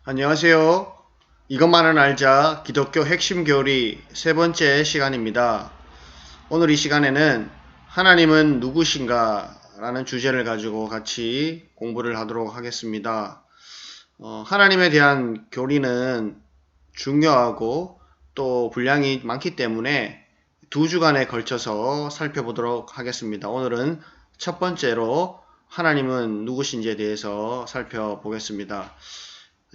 안녕하세요. 이것만은 알자 기독교 핵심 교리 세 번째 시간입니다. 오늘 이 시간에는 하나님은 누구신가 라는 주제를 가지고 같이 공부를 하도록 하겠습니다. 하나님에 대한 교리는 중요하고 또 분량이 많기 때문에 두 주간에 걸쳐서 살펴보도록 하겠습니다. 오늘은 첫 번째로 하나님은 누구신지에 대해서 살펴보겠습니다.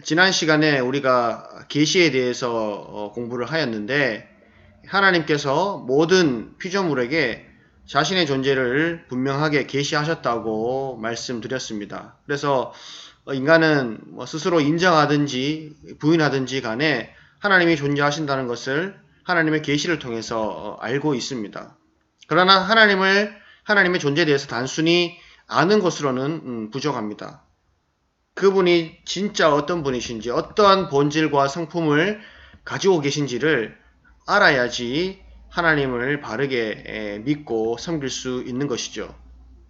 지난 시간에 우리가 계시에 대해서 공부를 하였는데 하나님께서 모든 피조물에게 자신의 존재를 분명하게 계시하셨다고 말씀드렸습니다. 그래서 인간은 스스로 인정하든지 부인하든지 간에 하나님이 존재하신다는 것을 하나님의 계시를 통해서 알고 있습니다. 그러나 하나님의 존재에 대해서 단순히 아는 것으로는 부족합니다. 그분이 진짜 어떤 분이신지, 어떠한 본질과 성품을 가지고 계신지를 알아야지 하나님을 바르게 믿고 섬길 수 있는 것이죠.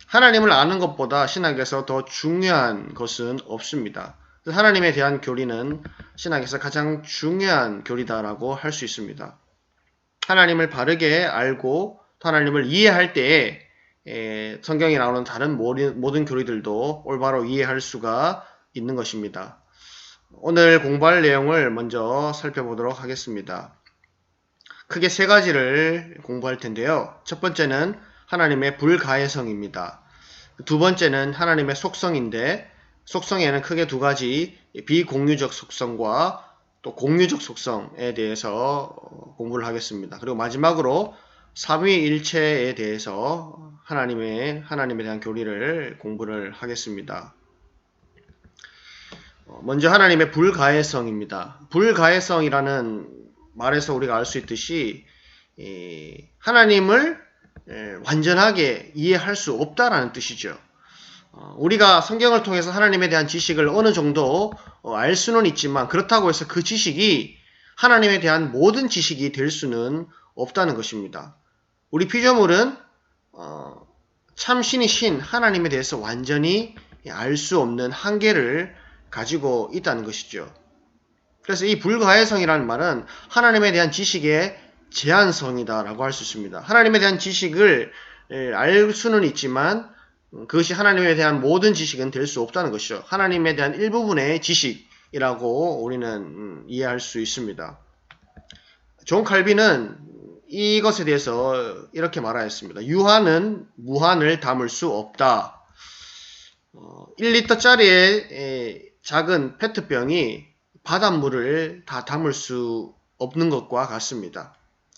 하나님을 아는 것보다 신학에서 더 중요한 것은 없습니다. 하나님에 대한 교리는 신학에서 가장 중요한 교리다라고 할 수 있습니다. 하나님을 바르게 알고 하나님을 이해할 때에 성경에 나오는 다른 모든 교리들도 올바로 이해할 수가 있는 것입니다. 오늘 공부할 내용을 먼저 살펴보도록 하겠습니다. 크게 세 가지를 공부할 텐데요. 첫 번째는 하나님의 불가해성입니다. 두 번째는 하나님의 속성인데 속성에는 크게 두 가지 비공유적 속성과 또 공유적 속성에 대해서 공부를 하겠습니다. 그리고 마지막으로 삼위일체에 대해서 하나님에 대한 교리를 공부를 하겠습니다. 먼저 하나님의 불가해성입니다. 불가해성이라는 말에서 우리가 알 수 있듯이 하나님을 완전하게 이해할 수 없다라는 뜻이죠. 우리가 성경을 통해서 하나님에 대한 지식을 어느 정도 알 수는 있지만 그렇다고 해서 그 지식이 하나님에 대한 모든 지식이 될 수는 없다는 것입니다. 우리 피조물은 참신이신 하나님에 대해서 완전히 알 수 없는 한계를 가지고 있다는 것이죠. 그래서 이 불가해성이라는 말은 하나님에 대한 지식의 제한성이다라고 할 수 있습니다. 하나님에 대한 지식을 알 수는 있지만 그것이 하나님에 대한 모든 지식은 될 수 없다는 것이죠. 하나님에 대한 일부분의 지식이라고 우리는 이해할 수 있습니다. 존 칼빈은 이것에 대해서 이렇게 말하였습니다. 유한은 무한을 담을 수 없다. 1리터짜리의 작은 페트병이 바닷물을 다 담을 수 없는 것과 같습니다.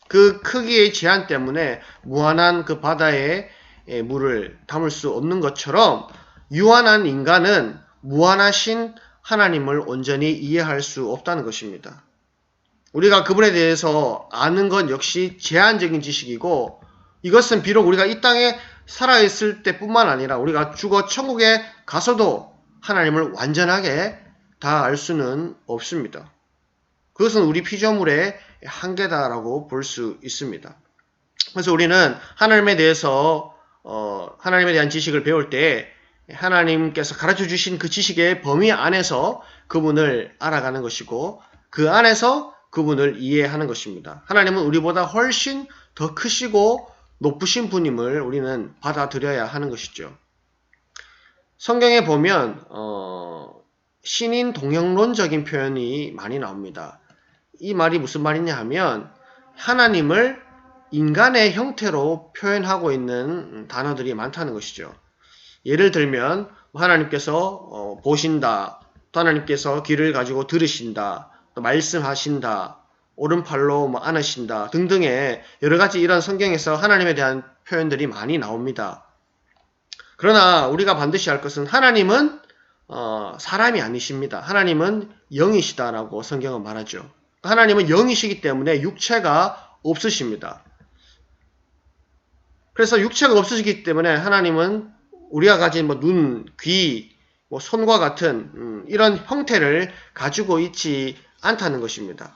그 크기의 제한 때문에 무한한 그 바다의 물을 담을 수 없는 것처럼 유한한 인간은 무한하신 하나님을 온전히 이해할 수 없다는 것입니다. 우리가 그분에 대해서 아는 것 역시 제한적인 지식이고 이것은 비록 우리가 이 땅에 살아있을 때뿐만 아니라 우리가 죽어 천국에 가서도 하나님을 완전하게 다 알 수는 없습니다. 그것은 우리 피조물의 한계다라고 볼 수 있습니다. 그래서 우리는 하나님에 대한 지식을 배울 때 하나님께서 가르쳐 주신 그 지식의 범위 안에서 그분을 알아가는 것이고 그 안에서 그분을 이해하는 것입니다. 하나님은 우리보다 훨씬 더 크시고 높으신 분임을 우리는 받아들여야 하는 것이죠. 성경에 보면 신인 동형론적인 표현이 많이 나옵니다. 이 말이 무슨 말이냐 하면 하나님을 인간의 형태로 표현하고 있는 단어들이 많다는 것이죠. 예를 들면 하나님께서 보신다, 또 하나님께서 귀를 가지고 들으신다, 또 말씀하신다, 오른팔로 안으신다 등등의 여러 가지 이런 성경에서 하나님에 대한 표현들이 많이 나옵니다. 그러나 우리가 반드시 알 것은 하나님은 사람이 아니십니다. 하나님은 영이시다라고 성경은 말하죠. 하나님은 영이시기 때문에 육체가 없으십니다. 그래서 육체가 없으시기 때문에 하나님은 우리가 가진 눈, 귀, 손과 같은 이런 형태를 가지고 있지 않다는 것입니다.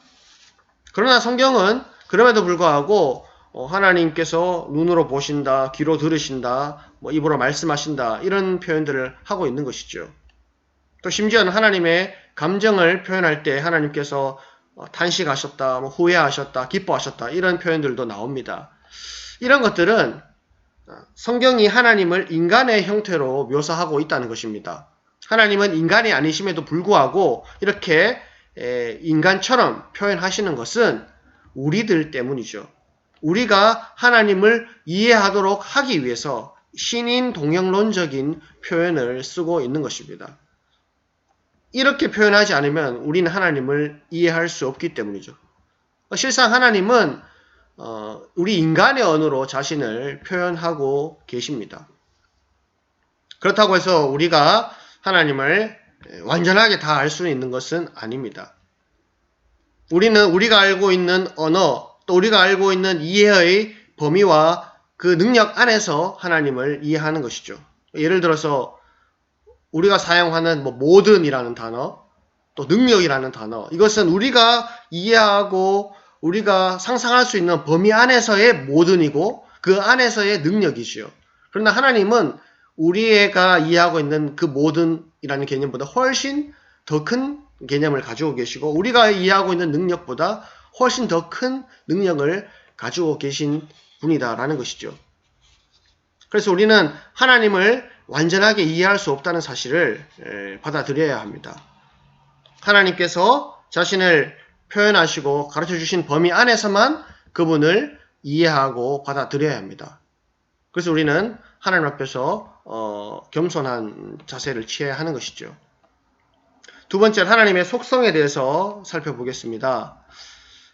그러나 성경은 그럼에도 불구하고 하나님께서 눈으로 보신다, 귀로 들으신다, 입으로 말씀하신다 이런 표현들을 하고 있는 것이죠. 또 심지어는 하나님의 감정을 표현할 때 하나님께서 탄식하셨다, 후회하셨다, 기뻐하셨다 이런 표현들도 나옵니다. 이런 것들은 성경이 하나님을 인간의 형태로 묘사하고 있다는 것입니다. 하나님은 인간이 아니심에도 불구하고 이렇게 인간처럼 표현하시는 것은 우리들 때문이죠. 우리가 하나님을 이해하도록 하기 위해서 신인 동형론적인 표현을 쓰고 있는 것입니다. 이렇게 표현하지 않으면 우리는 하나님을 이해할 수 없기 때문이죠. 실상 하나님은 우리 인간의 언어로 자신을 표현하고 계십니다. 그렇다고 해서 우리가 하나님을 완전하게 다 알 수 있는 것은 아닙니다. 우리는 우리가 알고 있는 언어, 또 우리가 알고 있는 이해의 범위와 그 능력 안에서 하나님을 이해하는 것이죠. 예를 들어서 우리가 사용하는 모든이라는 단어, 또 능력이라는 단어, 이것은 우리가 이해하고 우리가 상상할 수 있는 범위 안에서의 모든이고 그 안에서의 능력이지요. 그러나 하나님은 우리가 이해하고 있는 그 모든이라는 개념보다 훨씬 더 큰 개념을 가지고 계시고 우리가 이해하고 있는 능력보다 훨씬 더 큰 능력을 가지고 계신 분이다라는 것이죠. 그래서 우리는 하나님을 완전하게 이해할 수 없다는 사실을 받아들여야 합니다. 하나님께서 자신을 표현하시고 가르쳐 주신 범위 안에서만 그분을 이해하고 받아들여야 합니다. 그래서 우리는 하나님 앞에서 겸손한 자세를 취해야 하는 것이죠. 두 번째는 하나님의 속성에 대해서 살펴보겠습니다.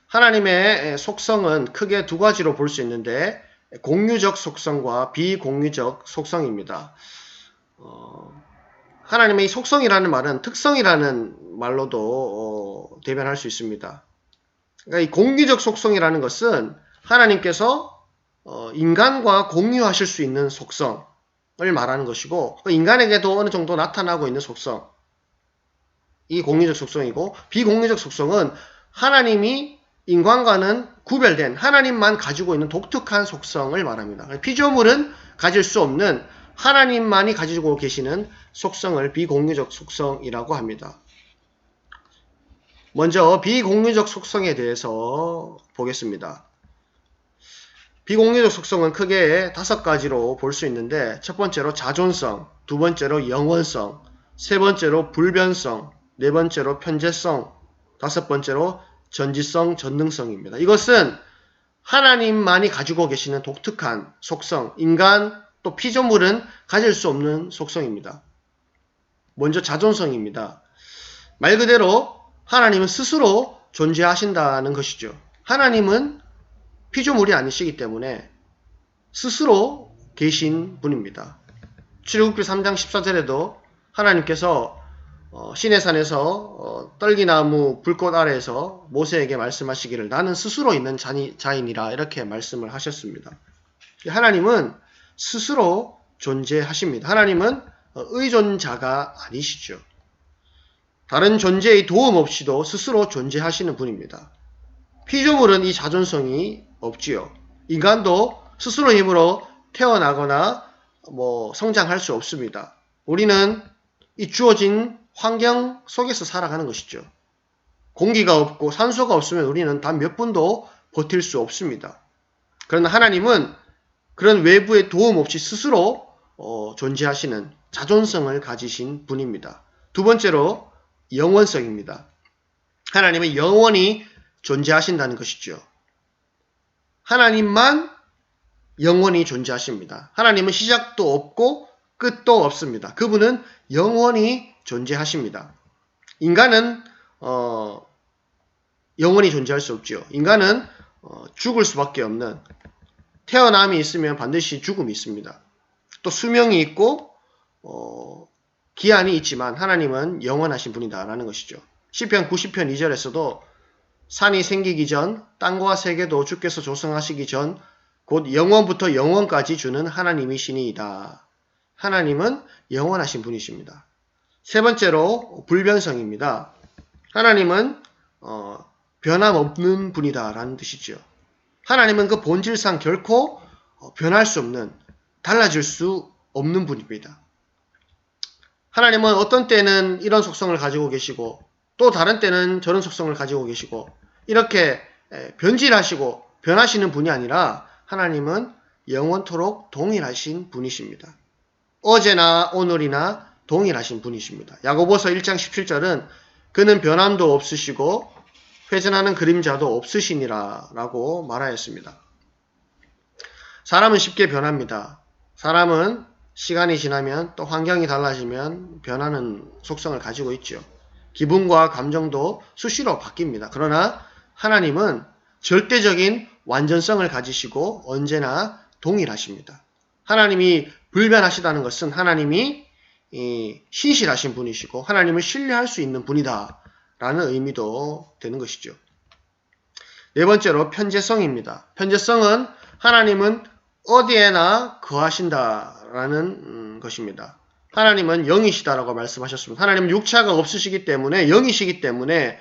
하나님의 속성은 크게 두 가지로 볼 수 있는데 공유적 속성과 비공유적 속성입니다. 하나님의 이 속성이라는 말은 특성이라는 말로도 대변할 수 있습니다. 그러니까 이 공유적 속성이라는 것은 하나님께서 인간과 공유하실 수 있는 속성을 말하는 것이고 인간에게도 어느 정도 나타나고 있는 속성, 이 공유적 속성이고 비공유적 속성은 하나님이 인간과는 구별된 하나님만 가지고 있는 독특한 속성을 말합니다. 피조물은 가질 수 없는 하나님만이 가지고 계시는 속성을 비공유적 속성이라고 합니다. 먼저 비공유적 속성에 대해서 보겠습니다. 비공유적 속성은 크게 5가지로 볼 수 있는데 첫 번째로 자존성, 두 번째로 영원성, 세 번째로 불변성, 네 번째로 편재성, 다섯 번째로 전지성, 전능성입니다. 이것은 하나님만이 가지고 계시는 독특한 속성, 인간 또 피조물은 가질 수 없는 속성입니다. 먼저 자존성입니다. 말 그대로 하나님은 스스로 존재하신다는 것이죠. 하나님은 피조물이 아니시기 때문에 스스로 계신 분입니다. 출애굽기 3장 14절에도 하나님께서 시내산에서 떨기나무 불꽃 아래에서 모세에게 말씀하시기를 나는 스스로 있는 자인이라 이렇게 말씀을 하셨습니다. 하나님은 스스로 존재하십니다. 하나님은 의존자가 아니시죠. 다른 존재의 도움 없이도 스스로 존재하시는 분입니다. 피조물은 이 자존성이 없지요. 인간도 스스로 힘으로 태어나거나 성장할 수 없습니다. 우리는 이 주어진 환경 속에서 살아가는 것이죠. 공기가 없고 산소가 없으면 우리는 단 몇 분도 버틸 수 없습니다. 그러나 하나님은 그런 외부의 도움 없이 스스로 존재하시는 자존성을 가지신 분입니다. 두 번째로 영원성입니다. 하나님은 영원히 존재하신다는 것이죠. 하나님만 영원히 존재하십니다. 하나님은 시작도 없고 끝도 없습니다. 그분은 영원히 존재하십니다. 인간은 영원히 존재할 수 없지요. 인간은 죽을 수밖에 없는, 태어남이 있으면 반드시 죽음이 있습니다. 또 수명이 있고 기한이 있지만 하나님은 영원하신 분이다라는 것이죠. 시편 90편 2절에서도 산이 생기기 전 땅과 세계도 주께서 조성하시기 전 곧 영원부터 영원까지 주는 하나님이시니이다. 하나님은 영원하신 분이십니다. 세 번째로 불변성입니다. 하나님은 변함없는 분이다라는 뜻이죠. 하나님은 그 본질상 결코 변할 수 없는, 달라질 수 없는 분입니다. 하나님은 어떤 때는 이런 속성을 가지고 계시고 또 다른 때는 저런 속성을 가지고 계시고 이렇게 변질하시고 변하시는 분이 아니라 하나님은 영원토록 동일하신 분이십니다. 어제나 오늘이나 동일하신 분이십니다. 야고보서 1장 17절은 그는 변함도 없으시고 회전하는 그림자도 없으시니라 라고 말하였습니다. 사람은 쉽게 변합니다. 사람은 시간이 지나면 또 환경이 달라지면 변하는 속성을 가지고 있죠. 기분과 감정도 수시로 바뀝니다. 그러나 하나님은 절대적인 완전성을 가지시고 언제나 동일하십니다. 하나님이 불변하시다는 것은 하나님이 신실하신 분이시고 하나님을 신뢰할 수 있는 분이다 라는 의미도 되는 것이죠. 네 번째로 편재성입니다. 편재성은 하나님은 어디에나 거하신다라는 것입니다. 하나님은 영이시다라고 말씀하셨습니다. 하나님은 육체가 없으시기 때문에 영이시기 때문에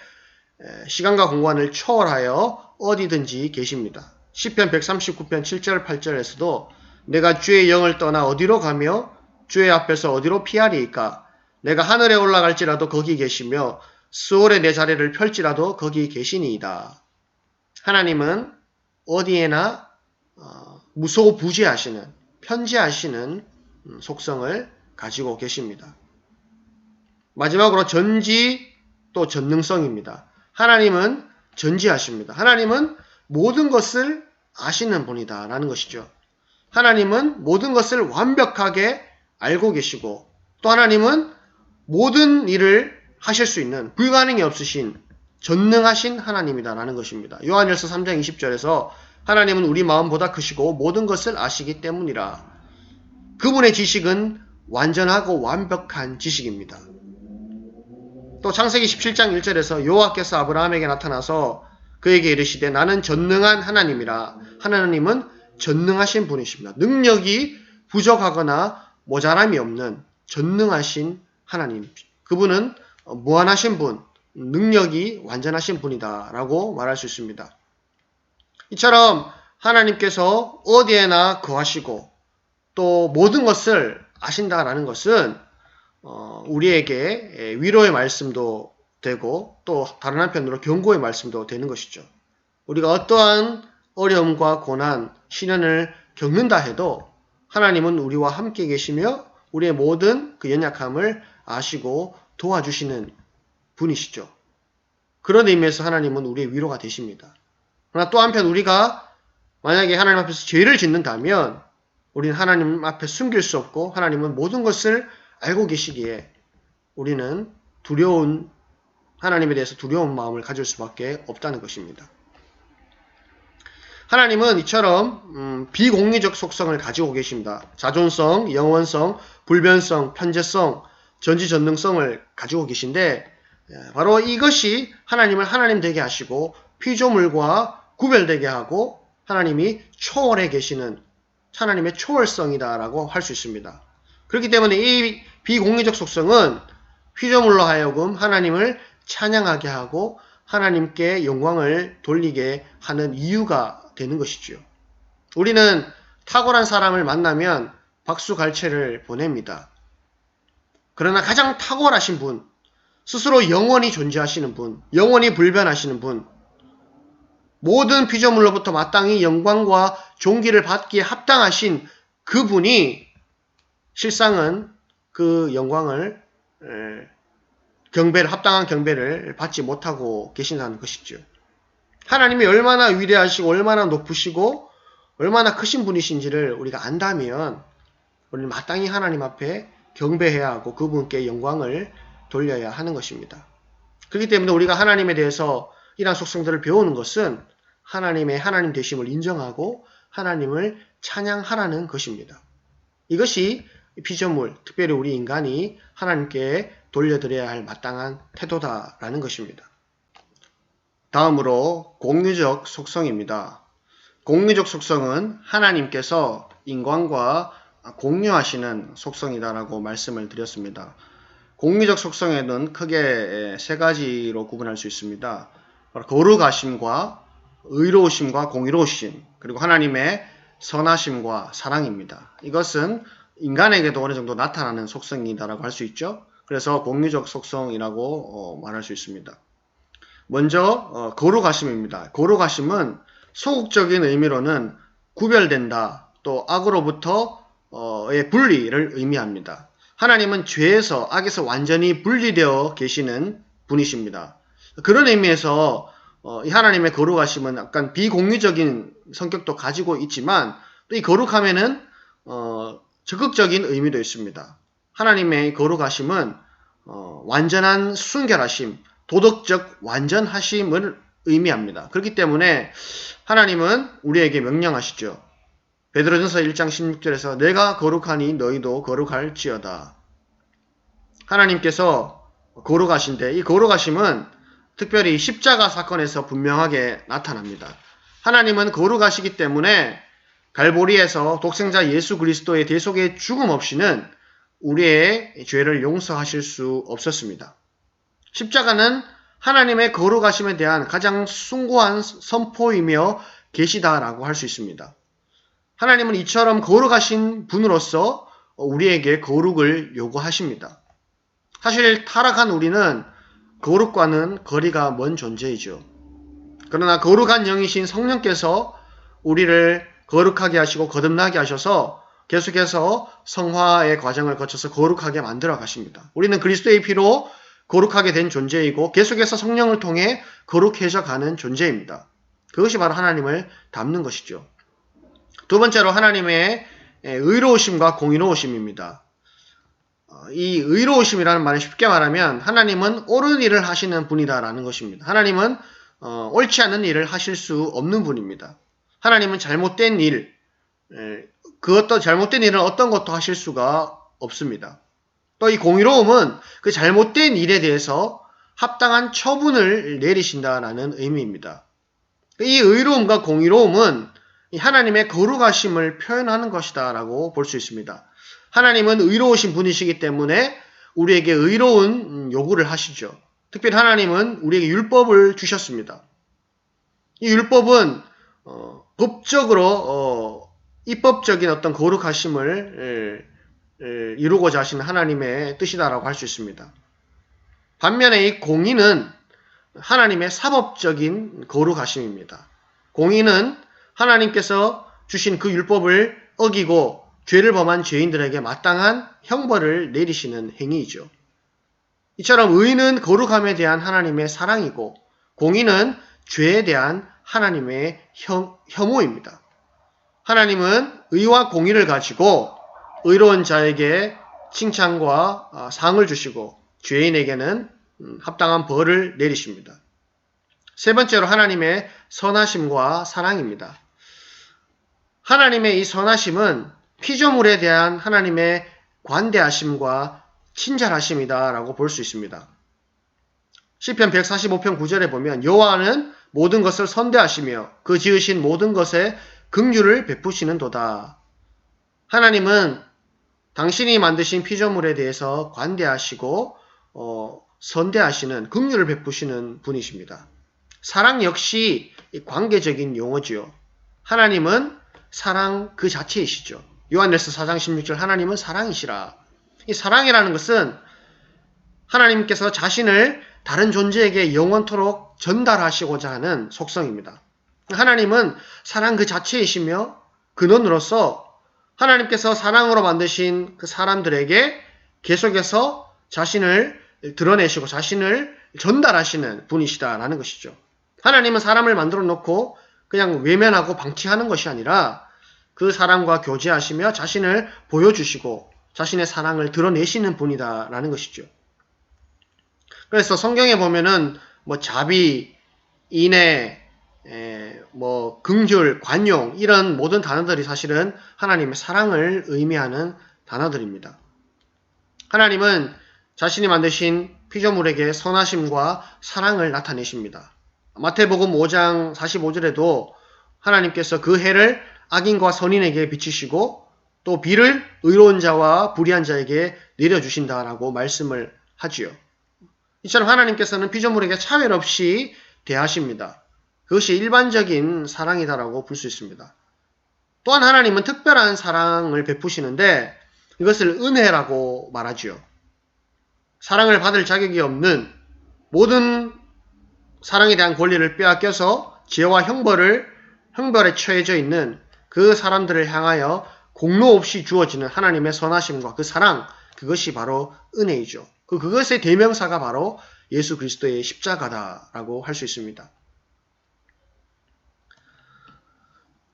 시간과 공간을 초월하여 어디든지 계십니다. 시편 139편 7절 8절에서도 내가 주의 영을 떠나 어디로 가며 주의 앞에서 어디로 피하리이까? 내가 하늘에 올라갈지라도 거기 계시며 스올에 내 자리를 펼지라도 거기 계시니이다. 하나님은 어디에나 무소부재하시는 편재하시는 속성을 가지고 계십니다. 마지막으로 전지 또 전능성입니다. 하나님은 전지하십니다. 하나님은 모든 것을 아시는 분이다 라는 것이죠. 하나님은 모든 것을 완벽하게 알고 계시고 또 하나님은 모든 일을 하실 수 있는 불가능이 없으신 전능하신 하나님이다 라는 것입니다. 요한일서 3장 20절에서 하나님은 우리 마음보다 크시고 모든 것을 아시기 때문이라. 그분의 지식은 완전하고 완벽한 지식입니다. 또 창세기 17장 1절에서 여호와께서 아브라함에게 나타나서 그에게 이르시되 나는 전능한 하나님이라. 하나님은 전능하신 분이십니다. 능력이 부족하거나 모자람이 없는 전능하신 하나님. 그분은 무한하신 분, 능력이 완전하신 분이다 라고 말할 수 있습니다. 이처럼 하나님께서 어디에나 거하시고 또 모든 것을 아신다라는 것은 우리에게 위로의 말씀도 되고 또 다른 한편으로 경고의 말씀도 되는 것이죠. 우리가 어떠한 어려움과 고난, 시련을 겪는다 해도 하나님은 우리와 함께 계시며 우리의 모든 그 연약함을 아시고 도와주시는 분이시죠. 그런 의미에서 하나님은 우리의 위로가 되십니다. 그러나 또 한편 우리가 만약에 하나님 앞에서 죄를 짓는다면 우리는 하나님 앞에 숨길 수 없고 하나님은 모든 것을 알고 계시기에 우리는 하나님에 대해서 두려운 마음을 가질 수밖에 없다는 것입니다. 하나님은 이처럼 비공리적 속성을 가지고 계십니다. 자존성, 영원성, 불변성, 편재성, 전지전능성을 가지고 계신데 바로 이것이 하나님을 하나님 되게 하시고 피조물과 구별되게 하고 하나님이 초월해 계시는 하나님의 초월성이다라고 할 수 있습니다. 그렇기 때문에 이 비공리적 속성은 피조물로 하여금 하나님을 찬양하게 하고 하나님께 영광을 돌리게 하는 이유가 되는 것이지요. 우리는 탁월한 사람을 만나면 박수갈채를 보냅니다. 그러나 가장 탁월하신 분, 스스로 영원히 존재하시는 분, 영원히 불변하시는 분, 모든 피조물로부터 마땅히 영광과 존귀를 받기에 합당하신 그분이 실상은 그 영광을 합당한 경배를 받지 못하고 계신다는 것이죠. 하나님이 얼마나 위대하시고 얼마나 높으시고 얼마나 크신 분이신지를 우리가 안다면 우리는 마땅히 하나님 앞에 경배해야 하고 그분께 영광을 돌려야 하는 것입니다. 그렇기 때문에 우리가 하나님에 대해서 이러한 속성들을 배우는 것은 하나님의 하나님 되심을 인정하고 하나님을 찬양하라는 것입니다. 이것이 피조물, 특별히 우리 인간이 하나님께 돌려드려야 할 마땅한 태도다라는 것입니다. 다음으로 공유적 속성입니다. 공유적 속성은 하나님께서 인간과 공유하시는 속성이다라고 말씀을 드렸습니다. 공유적 속성에는 크게 세 가지로 구분할 수 있습니다. 거룩하심과 의로우심과 공의로우심, 그리고 하나님의 선하심과 사랑입니다. 이것은 인간에게도 어느 정도 나타나는 속성이다라고 할 수 있죠. 그래서 공유적 속성이라고 말할 수 있습니다. 먼저 거룩하심입니다. 거룩하심은 소극적인 의미로는 구별된다, 또 악으로부터의 분리를 의미합니다. 하나님은 죄에서, 악에서 완전히 분리되어 계시는 분이십니다. 그런 의미에서 이 하나님의 거룩하심은 약간 비공유적인 성격도 가지고 있지만 또 이 거룩함에는 적극적인 의미도 있습니다. 하나님의 거룩하심은 완전한 순결하심, 도덕적 완전하심을 의미합니다. 그렇기 때문에 하나님은 우리에게 명령하시죠. 베드로전서 1장 16절에서 내가 거룩하니 너희도 거룩할지어다. 하나님께서 거룩하신데 이 거룩하심은 특별히 십자가 사건에서 분명하게 나타납니다. 하나님은 거룩하시기 때문에 갈보리에서 독생자 예수 그리스도의 대속의 죽음 없이는 우리의 죄를 용서하실 수 없었습니다. 십자가는 하나님의 거룩하심에 대한 가장 숭고한 선포이며 계시다라고 할 수 있습니다. 하나님은 이처럼 거룩하신 분으로서 우리에게 거룩을 요구하십니다. 사실 타락한 우리는 거룩과는 거리가 먼 존재이죠. 그러나 거룩한 영이신 성령께서 우리를 거룩하게 하시고 거듭나게 하셔서 계속해서 성화의 과정을 거쳐서 거룩하게 만들어 가십니다. 우리는 그리스도의 피로 거룩하게 된 존재이고 계속해서 성령을 통해 거룩해져 가는 존재입니다. 그것이 바로 하나님을 닮는 것이죠. 두 번째로 하나님의 의로우심과 공의로우심입니다. 이 의로우심이라는 말은 쉽게 말하면 하나님은 옳은 일을 하시는 분이다라는 것입니다. 하나님은 옳지 않은 일을 하실 수 없는 분입니다. 하나님은 잘못된 일, 잘못된 일은 어떤 것도 하실 수가 없습니다. 또 이 공의로움은 그 잘못된 일에 대해서 합당한 처분을 내리신다라는 의미입니다. 이 의로움과 공의로움은 하나님의 거룩하심을 표현하는 것이다라고 볼 수 있습니다. 하나님은 의로우신 분이시기 때문에 우리에게 의로운 요구를 하시죠. 특별히 하나님은 우리에게 율법을 주셨습니다. 이 율법은 법적으로 입법적인 어떤 거룩하심을 이루고자 하시는 하나님의 뜻이다라고 할 수 있습니다. 반면에 이 공의는 하나님의 사법적인 거룩하심입니다. 공의는 하나님께서 주신 그 율법을 어기고 죄를 범한 죄인들에게 마땅한 형벌을 내리시는 행위이죠. 이처럼 의는 거룩함에 대한 하나님의 사랑이고 공의는 죄에 대한 하나님의 혐오입니다. 하나님은 의와 공의를 가지고 의로운 자에게 칭찬과 상을 주시고 죄인에게는 합당한 벌을 내리십니다. 세 번째로 하나님의 선하심과 사랑입니다. 하나님의 이 선하심은 피조물에 대한 하나님의 관대하심과 친절하심이다라고 볼 수 있습니다. 시편 145편 9절에 보면 여호와는 모든 것을 선대하시며 그 지으신 모든 것에 긍휼을 베푸시는도다. 하나님은 당신이 만드신 피조물에 대해서 관대하시고 선대하시는 긍휼을 베푸시는 분이십니다. 사랑 역시 관계적인 용어지요. 하나님은 사랑 그 자체이시죠. 요한일서 4장 16절 하나님은 사랑이시라. 이 사랑이라는 것은 하나님께서 자신을 다른 존재에게 영원토록 전달하시고자 하는 속성입니다. 하나님은 사랑 그 자체이시며 근원으로서 하나님께서 사랑으로 만드신 그 사람들에게 계속해서 자신을 드러내시고 자신을 전달하시는 분이시다라는 것이죠. 하나님은 사람을 만들어 놓고 그냥 외면하고 방치하는 것이 아니라 그 사람과 교제하시며 자신을 보여주시고 자신의 사랑을 드러내시는 분이다라는 것이죠. 그래서 성경에 보면은 자비, 인애, 긍휼, 관용 이런 모든 단어들이 사실은 하나님의 사랑을 의미하는 단어들입니다. 하나님은 자신이 만드신 피조물에게 선하심과 사랑을 나타내십니다. 마태복음 5장 45절에도 하나님께서 그 해를 악인과 선인에게 비치시고 또 비를 의로운 자와 불의한 자에게 내려주신다라고 말씀을 하지요. 이처럼 하나님께서는 피조물에게 차별 없이 대하십니다. 그것이 일반적인 사랑이다라고 볼 수 있습니다. 또한 하나님은 특별한 사랑을 베푸시는데 이것을 은혜라고 말하지요. 사랑을 받을 자격이 없는 모든 사랑에 대한 권리를 빼앗겨서 죄와 형벌에 처해져 있는 그 사람들을 향하여 공로 없이 주어지는 하나님의 선하심과 그 사랑, 그것이 바로 은혜이죠. 그것의 대명사가 바로 예수 그리스도의 십자가다라고 할 수 있습니다.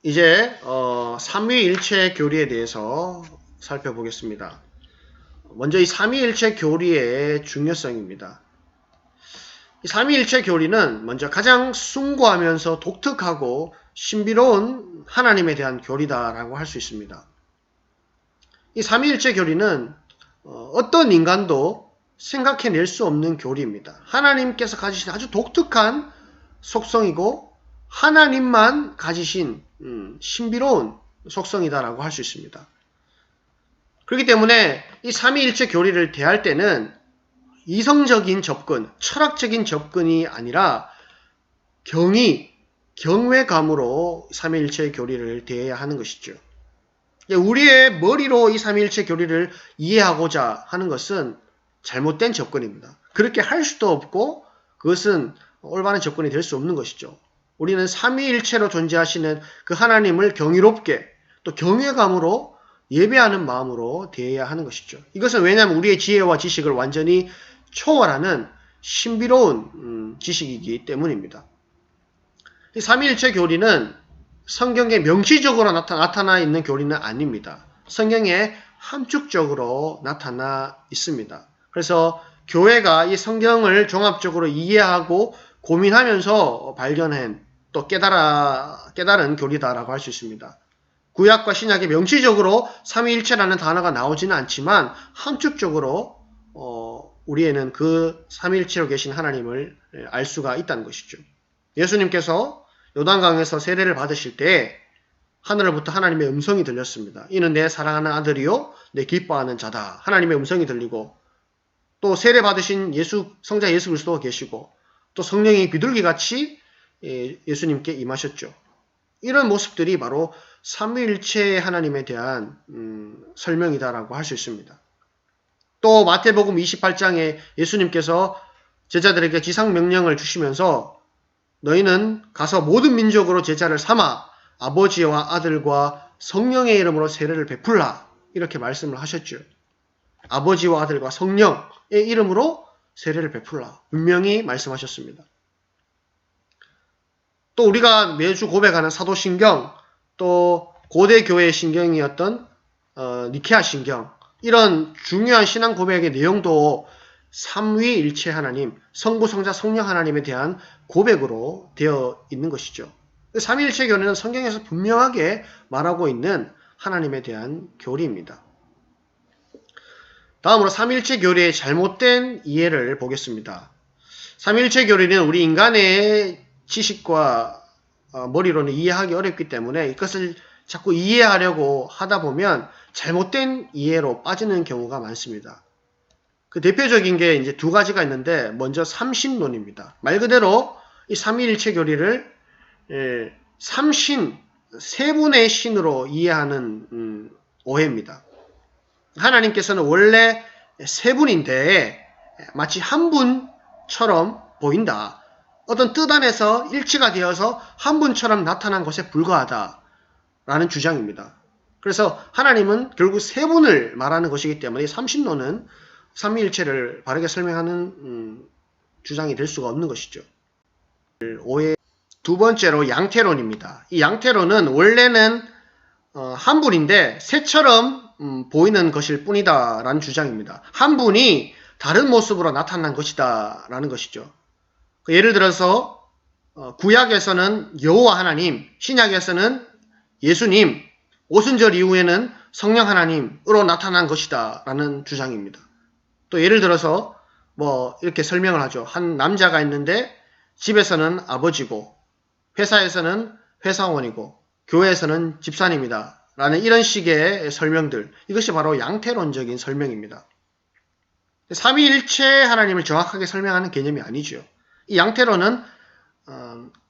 이제 삼위일체 교리에 대해서 살펴보겠습니다. 먼저 이 삼위일체 교리의 중요성입니다. 이 삼위일체 교리는 먼저 가장 숭고하면서 독특하고 신비로운 하나님에 대한 교리다라고 할 수 있습니다. 이 삼위일체 교리는 어떤 인간도 생각해낼 수 없는 교리입니다. 하나님께서 가지신 아주 독특한 속성이고 하나님만 가지신 신비로운 속성이다라고 할 수 있습니다. 그렇기 때문에 이 삼위일체 교리를 대할 때는 이성적인 접근, 철학적인 접근이 아니라 경외감으로 삼위일체 교리를 대해야 하는 것이죠. 우리의 머리로 이 삼위일체 교리를 이해하고자 하는 것은 잘못된 접근입니다. 그렇게 할 수도 없고 그것은 올바른 접근이 될 수 없는 것이죠. 우리는 삼위일체로 존재하시는 그 하나님을 경이롭게 또 경외감으로 예배하는 마음으로 대해야 하는 것이죠. 이것은 왜냐하면 우리의 지혜와 지식을 완전히 초월하는 신비로운 지식이기 때문입니다. 이 삼위일체 교리는 성경에 명시적으로 나타나 있는 교리는 아닙니다. 성경에 함축적으로 나타나 있습니다. 그래서 교회가 이 성경을 종합적으로 이해하고 고민하면서 발견한 또 깨달은 교리다라고 할 수 있습니다. 구약과 신약에 명시적으로 삼위일체라는 단어가 나오지는 않지만 함축적으로 우리에는 그 삼위일체로 계신 하나님을 알 수가 있다는 것이죠. 예수님께서 요단강에서 세례를 받으실 때 하늘로부터 하나님의 음성이 들렸습니다. 이는 내 사랑하는 아들이요 내 기뻐하는 자다. 하나님의 음성이 들리고 또 세례 받으신 성자 예수 그리스도가 계시고 또 성령이 비둘기같이 예수님께 임하셨죠. 이런 모습들이 바로 삼위일체 하나님에 대한 설명이다라고 할 수 있습니다. 또 마태복음 28장에 예수님께서 제자들에게 지상명령을 주시면서 너희는 가서 모든 민족으로 제자를 삼아 아버지와 아들과 성령의 이름으로 세례를 베풀라 이렇게 말씀을 하셨죠. 아버지와 아들과 성령의 이름으로 세례를 베풀라 분명히 말씀하셨습니다. 또 우리가 매주 고백하는 사도신경 또 고대 교회의 신경이었던 니케아 신경 이런 중요한 신앙 고백의 내용도 삼위일체 하나님, 성부, 성자, 성령 하나님에 대한 고백으로 되어 있는 것이죠. 삼위일체 교리는 성경에서 분명하게 말하고 있는 하나님에 대한 교리입니다. 다음으로 삼위일체 교리의 잘못된 이해를 보겠습니다. 삼위일체 교리는 우리 인간의 지식과 머리로는 이해하기 어렵기 때문에 이것을 자꾸 이해하려고 하다 보면 잘못된 이해로 빠지는 경우가 많습니다. 그 대표적인 게 이제 두 가지가 있는데 먼저 삼신론입니다. 말 그대로 이 삼위일체 교리를 삼신, 세 분의 신으로 이해하는 오해입니다. 하나님께서는 원래 세 분인데 마치 한 분처럼 보인다. 어떤 뜻 안에서 일치가 되어서 한 분처럼 나타난 것에 불과하다라는 주장입니다. 그래서 하나님은 결국 세 분을 말하는 것이기 때문에 삼신론은 삼위일체를 바르게 설명하는 주장이 될 수가 없는 것이죠. 오해. 두 번째로 양태론입니다. 이 양태론은 원래는 한 분인데 새처럼 보이는 것일 뿐이다 라는 주장입니다. 한 분이 다른 모습으로 나타난 것이다 라는 것이죠. 예를 들어서 구약에서는 여호와 하나님, 신약에서는 예수님, 오순절 이후에는 성령 하나님으로 나타난 것이다 라는 주장입니다. 또 예를 들어서 이렇게 설명을 하죠. 한 남자가 있는데 집에서는 아버지고 회사에서는 회사원이고 교회에서는 집사님이다 라는 이런 식의 설명들, 이것이 바로 양태론적인 설명입니다. 삼위일체 하나님을 정확하게 설명하는 개념이 아니죠. 이 양태론은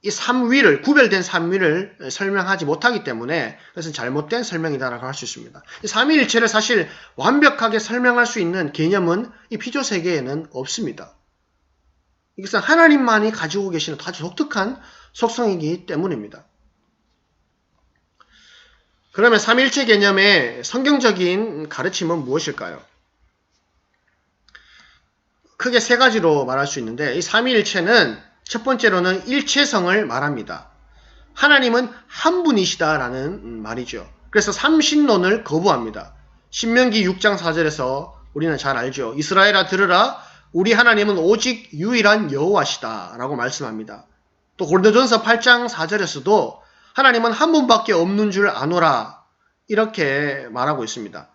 이 삼위를, 구별된 삼위를 설명하지 못하기 때문에 그것은 잘못된 설명이다라고 할 수 있습니다. 이 삼위일체를 사실 완벽하게 설명할 수 있는 개념은 이 피조세계에는 없습니다. 이것은 하나님만이 가지고 계시는 아주 독특한 속성이기 때문입니다. 그러면 삼위일체 개념의 성경적인 가르침은 무엇일까요? 크게 세 가지로 말할 수 있는데 이 삼위일체는 첫 번째로는 일체성을 말합니다. 하나님은 한 분이시다라는 말이죠. 그래서 삼신론을 거부합니다. 신명기 6장 4절에서 우리는 잘 알죠. 이스라엘아 들으라 우리 하나님은 오직 유일한 여호와시다 라고 말씀합니다. 또 고린도전서 8장 4절에서도 하나님은 한 분밖에 없는 줄 아노라 이렇게 말하고 있습니다.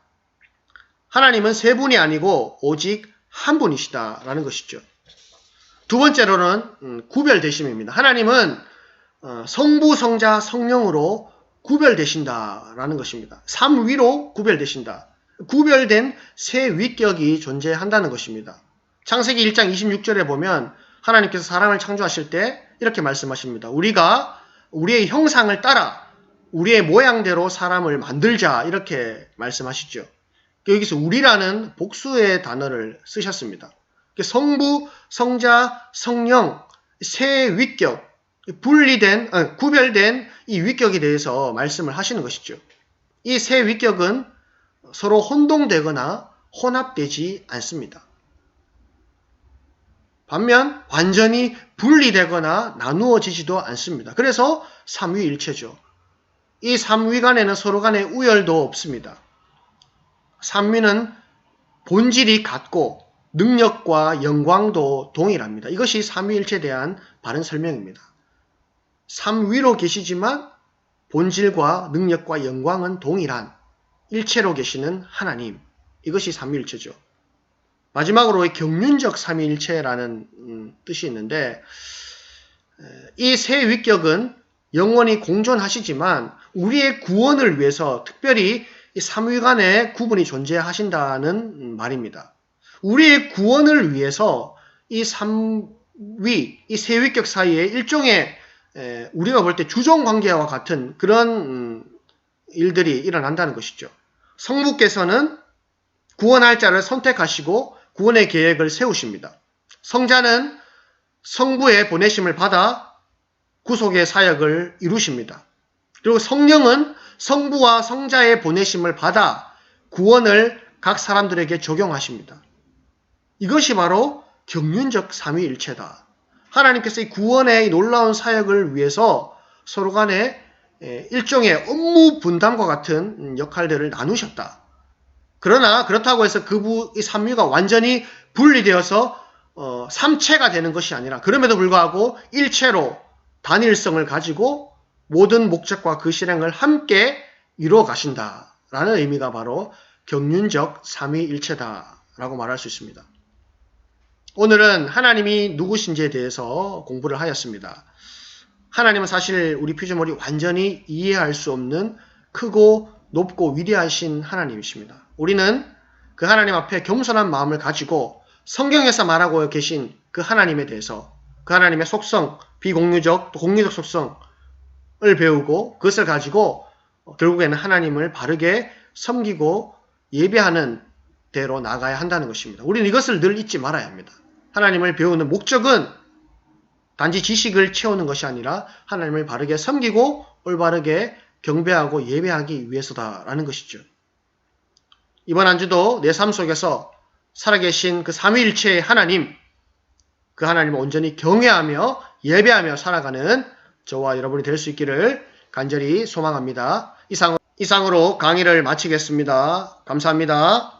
하나님은 세 분이 아니고 오직 한 분이시다 라는 것이죠. 두 번째로는 구별되심입니다. 하나님은 성부, 성자, 성령으로 구별되신다라는 것입니다. 삼위로 구별되신다. 구별된 세 위격이 존재한다는 것입니다. 창세기 1장 26절에 보면 하나님께서 사람을 창조하실 때 이렇게 말씀하십니다. 우리가 우리의 형상을 따라 우리의 모양대로 사람을 만들자 이렇게 말씀하시죠. 여기서 우리라는 복수의 단어를 쓰셨습니다. 성부, 성자, 성령 세 위격, 구별된 이 위격에 대해서 말씀을 하시는 것이죠. 이 세 위격은 서로 혼동되거나 혼합되지 않습니다. 반면 완전히 분리되거나 나누어지지도 않습니다. 그래서 삼위일체죠. 이 삼위 간에는 서로 간에 우열도 없습니다. 삼위는 본질이 같고 능력과 영광도 동일합니다. 이것이 삼위일체에 대한 바른 설명입니다. 삼위로 계시지만 본질과 능력과 영광은 동일한 일체로 계시는 하나님. 이것이 삼위일체죠. 마지막으로 경륜적 삼위일체라는 뜻이 있는데 이 세 위격은 영원히 공존하시지만 우리의 구원을 위해서 특별히 이 삼위 간의 구분이 존재하신다는 말입니다. 우리의 구원을 위해서 이 삼위, 이 세 위격 사이에 일종의 우리가 볼 때 주종관계와 같은 그런 일들이 일어난다는 것이죠. 성부께서는 구원할 자를 선택하시고 구원의 계획을 세우십니다. 성자는 성부의 보내심을 받아 구속의 사역을 이루십니다. 그리고 성령은 성부와 성자의 보내심을 받아 구원을 각 사람들에게 적용하십니다. 이것이 바로 경륜적 삼위일체다. 하나님께서 이 구원의 놀라운 사역을 위해서 서로 간에 일종의 업무 분담과 같은 역할들을 나누셨다. 그러나 그렇다고 해서 이 삼위가 완전히 분리되어서 삼체가 되는 것이 아니라 그럼에도 불구하고 일체로 단일성을 가지고 모든 목적과 그 실행을 함께 이루어 가신다라는 의미가 바로 경륜적 삼위일체다라고 말할 수 있습니다. 오늘은 하나님이 누구신지에 대해서 공부를 하였습니다. 하나님은 사실 우리 피조물이 완전히 이해할 수 없는 크고 높고 위대하신 하나님이십니다. 우리는 그 하나님 앞에 겸손한 마음을 가지고 성경에서 말하고 계신 그 하나님에 대해서 그 하나님의 속성, 비공유적 또 공유적 속성을 배우고 그것을 가지고 결국에는 하나님을 바르게 섬기고 예배하는 대로 나가야 한다는 것입니다. 우리는 이것을 늘 잊지 말아야 합니다. 하나님을 배우는 목적은 단지 지식을 채우는 것이 아니라 하나님을 바르게 섬기고 올바르게 경배하고 예배하기 위해서다라는 것이죠. 이번 한 주도 내 삶 속에서 살아계신 그 삼위일체의 하나님, 그 하나님을 온전히 경외하며 예배하며 살아가는 저와 여러분이 될 수 있기를 간절히 소망합니다. 이상으로 강의를 마치겠습니다. 감사합니다.